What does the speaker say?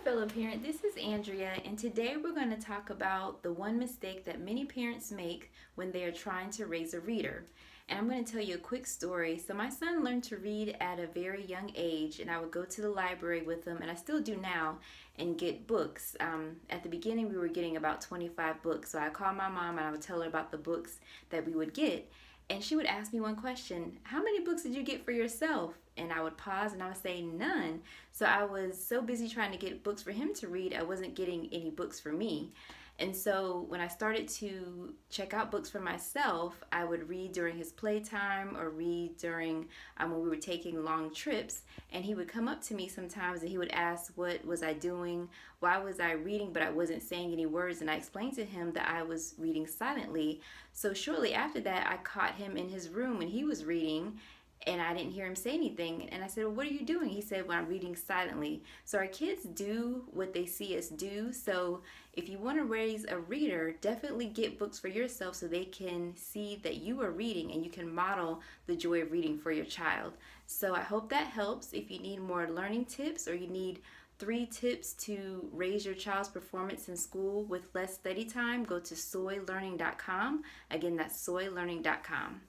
fellow parent. This is Andrea, and today we're going to talk about the one mistake that many parents make when they are trying to raise a reader. And I'm going to tell you a quick story. So, my son learned to read at a very young age, and I would go to the library with him, and I still do now, and get books. At the beginning, we were getting about 25 books. So, I called my mom and I would tell her about the books that we would get. And she would ask me one question: how many books did you get for yourself? And I would pause and I would say none. So I was so busy trying to get books for him to read, I wasn't getting any books for me. And so when I started to check out books for myself, I would read during his playtime or read during when we were taking long trips. And he would come up to me sometimes and he would ask, what was I doing? Why was I reading but I wasn't saying any words? And I explained to him that I was reading silently. So shortly after that, I caught him in his room and he was reading, and I didn't hear him say anything. And I said, well, what are you doing? He said, well, I'm reading silently. So our kids do what they see us do. So if you want to raise a reader, definitely get books for yourself so they can see that you are reading and you can model the joy of reading for your child. So I hope that helps. If you need more learning tips or you need 3 tips to raise your child's performance in school with less study time, go to soylearning.com. Again, that's soylearning.com.